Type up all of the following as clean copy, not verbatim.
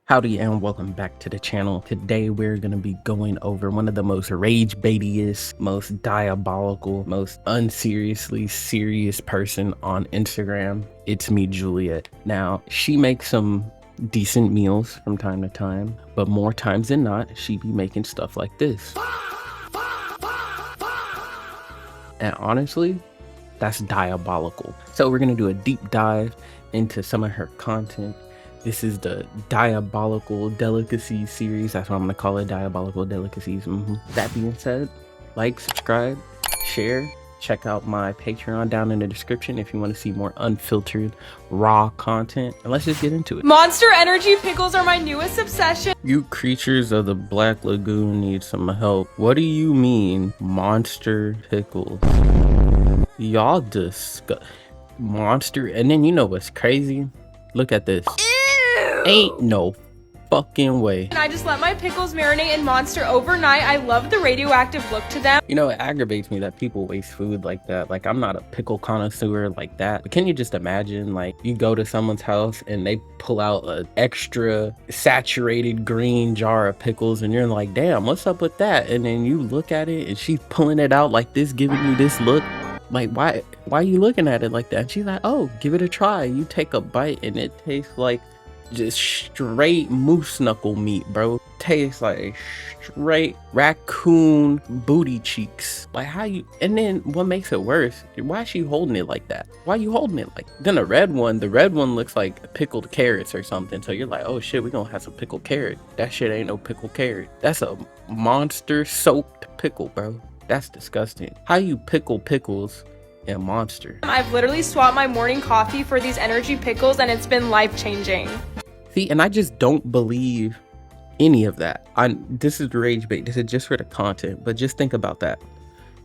Howdy and welcome back to the channel. Today we're going to be going over one of the most rage-baitiest, most diabolical, most unseriously serious person on Instagram. It's me, ᵃ‍. Now, she makes some decent meals from time to time, but more times than not, she be making stuff like this. And honestly, that's diabolical. So we're going to do a deep dive into some of her content. This is the Diabolical Delicacies series. That's what I'm gonna call it, Diabolical Delicacies. That being said, like, subscribe, share, check out my Patreon down in the description if you want to see more unfiltered, raw content. And let's just get into it. Monster Energy pickles are my newest obsession. You creatures of the Black Lagoon need some help. What do you mean, monster pickles? Y'all disgust. Monster, and then you know what's crazy? Look at this. Ain't no fucking way. And I just let my pickles marinate in Monster overnight. I love the radioactive look to them. You know, it aggravates me that people waste food like that. Like, I'm not a pickle connoisseur like that. But can you just imagine, like, you go to someone's house and they pull out an extra saturated green jar of pickles and you're like, damn, what's up with that? And then you look at it and she's pulling it out like this, giving you this look. Like, why are you looking at it like that? And she's like, oh, give it a try. You take a bite and it tastes like just straight moose knuckle meat, bro. Tastes like straight raccoon booty cheeks. Like, how you, and then what makes it worse, why is she holding it like that? Why are you holding it like, then the red one looks like pickled carrots or something. So you're like, oh shit, we gonna have some pickled carrot. That shit ain't no pickled carrot. That's a monster soaked pickle, bro. That's disgusting. How you pickle pickles in Monster? I've literally swapped my morning coffee for these energy pickles and it's been life-changing. See, and I just don't believe any of that. This is rage bait. This is just for the content, but just think about that.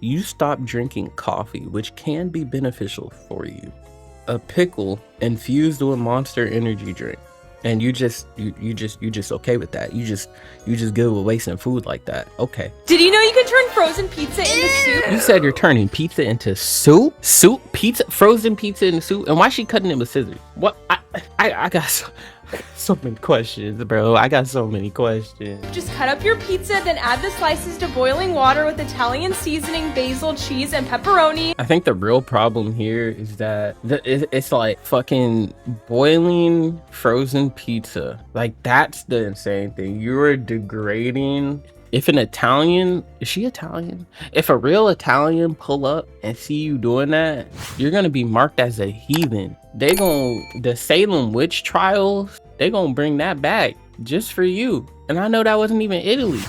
You stop drinking coffee, which can be beneficial for you. A pickle infused with Monster energy drink. And you just okay with that. You just good with wasting food like that. Okay. Did you know you could turn frozen pizza into soup? You said you're turning pizza into soup? Pizza, frozen pizza into soup? And why is she cutting it with scissors? What? I got so many questions, bro. I got so many questions. Just cut up your pizza, then add the slices to boiling water with Italian seasoning, basil, cheese, and pepperoni. I think the real problem here is that it's like fucking boiling frozen pizza. Like, that's the insane thing. You're degrading. If an Italian, is she Italian? If a real Italian pull up and see you doing that, you're gonna be marked as a heathen. The Salem witch trials, they gonna bring that back just for you. And I know that wasn't even Italy,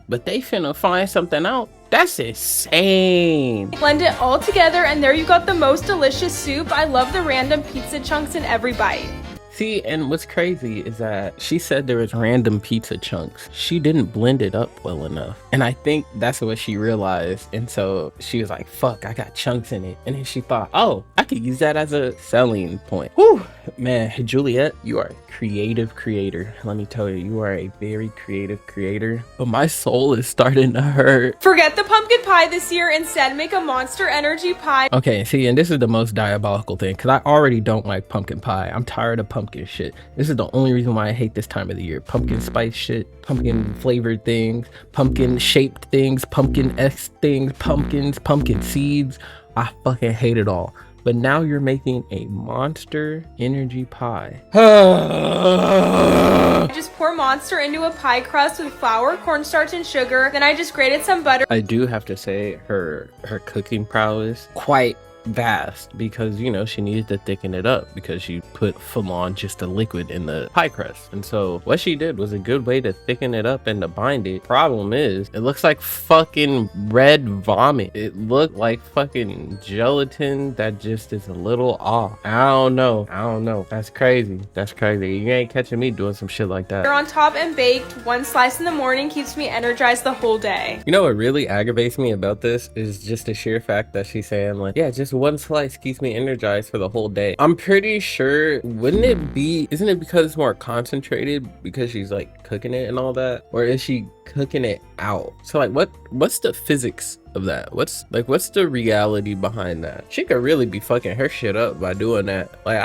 but they finna find something out. That's insane. Blend it all together and there you got the most delicious soup. I love the random pizza chunks in every bite. See, and what's crazy is that she said there was random pizza chunks. She didn't blend it up well enough. And I think that's what she realized. And so she was like, fuck, I got chunks in it. And then she thought, oh, I could use that as a selling point. Whew, man, ᵃ‍, you are a creative creator. Let me tell you, you are a very creative creator. But my soul is starting to hurt. Forget the pumpkin pie this year. Instead, make a Monster Energy pie. Okay, see, and this is the most diabolical thing, because I already don't like pumpkin pie. I'm tired of pumpkin shit. This is the only reason why I hate this time of the year. Pumpkin spice shit, pumpkin flavored things, pumpkin shaped things, pumpkin-esque things, pumpkins, pumpkin seeds. I fucking hate it all. But now you're making a Monster energy pie. I just pour Monster into a pie crust with flour, cornstarch, and sugar. Then I just grated some butter. I do have to say her cooking prowess quite vast, because you know she needed to thicken it up because she put full on just a liquid in the pie crust. And so what she did was a good way to thicken it up and to bind it. Problem is, it looks like fucking red vomit. It looked like fucking gelatin that just is a little off. I don't know. That's crazy. You ain't catching me doing some shit like that. They're on top and baked. One slice in the morning keeps me energized the whole day. You know what really aggravates me about this is just the sheer fact that she's saying, like, yeah, just one slice keeps me energized for the whole day. I'm pretty sure, isn't it because it's more concentrated because she's like cooking it and all that? Or is she cooking it out? So like, what's the physics of that? What's the reality behind that? She could really be fucking her shit up by doing that. Like,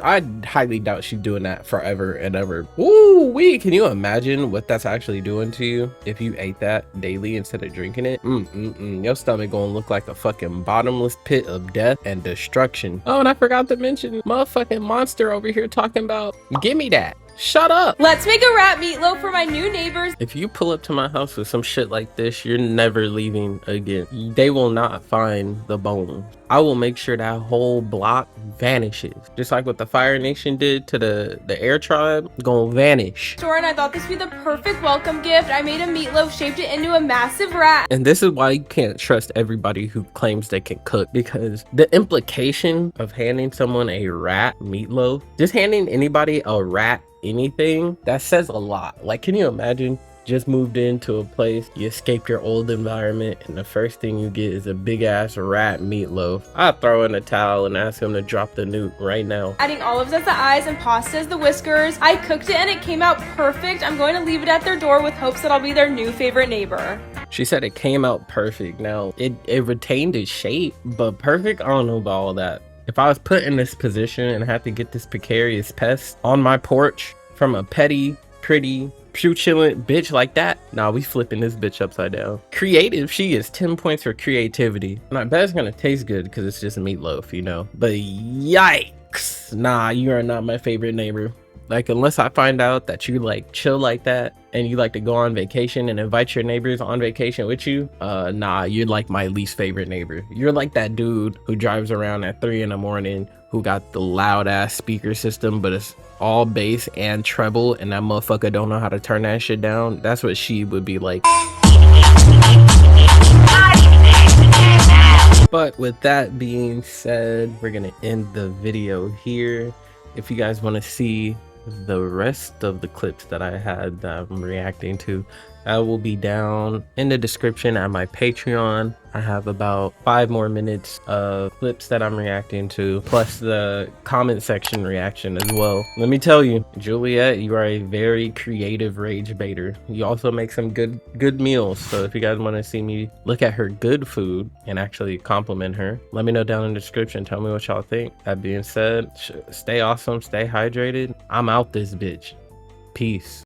I highly doubt she's doing that forever and ever. Ooh wee, can you imagine what that's actually doing to you if you ate that daily instead of drinking it? Your stomach gonna look like a fucking bottomless pit of death and destruction. Oh, and I forgot to mention motherfucking Monster over here talking about, give me that. Shut up. Let's make a rat meatloaf for my new neighbors. If you pull up to my house with some shit like this, you're never leaving again. They will not find the bone. I will make sure that whole block vanishes. Just like what the Fire Nation did to the Air Tribe, gonna vanish. Store, and I thought this would be the perfect welcome gift. I made a meatloaf, shaped it into a massive rat. And this is why you can't trust everybody who claims they can cook, because the implication of handing someone a rat meatloaf, just handing anybody a rat anything, that says a lot. Like, can you imagine just moved into a place, you escape your old environment, and the first thing you get is a big ass rat meatloaf? I'd throw in a towel and ask him to drop the nuke right now. Adding olives as the eyes and pasta as the whiskers. I cooked it and it came out perfect. I'm going to leave it at their door with hopes that I'll be their new favorite neighbor. She said it came out perfect. Now, it retained its shape, but perfect, I don't know about all that. If I was put in this position and had to get this precarious pest on my porch from a petty, pretty, µᵗᵃ bitch like that, nah, we flipping this bitch upside down. Creative, she is 10 points for creativity. And I bet it's gonna taste good because it's just meatloaf, you know? But yikes, nah, you are not my favorite neighbor. Like, unless I find out that you like chill like that and you like to go on vacation and invite your neighbors on vacation with you, nah, you're like my least favorite neighbor. You're like that dude who drives around at 3 in the morning who got the loud ass speaker system, but it's all bass and treble, and that motherfucker don't know how to turn that shit down. That's what she would be like. But with that being said, we're gonna end the video here. If you guys want to see the rest of the clips that I had that I'm reacting to, I will be down in the description at my Patreon. I have about 5 more minutes of clips that I'm reacting to, plus the comment section reaction as well. Let me tell you, Juliet, you are a very creative rage baiter. You also make some good meals. So if you guys want to see me look at her good food and actually compliment her, let me know down in the description. Tell me what y'all think. That being said, stay awesome, stay hydrated. I'm out this bitch. Peace.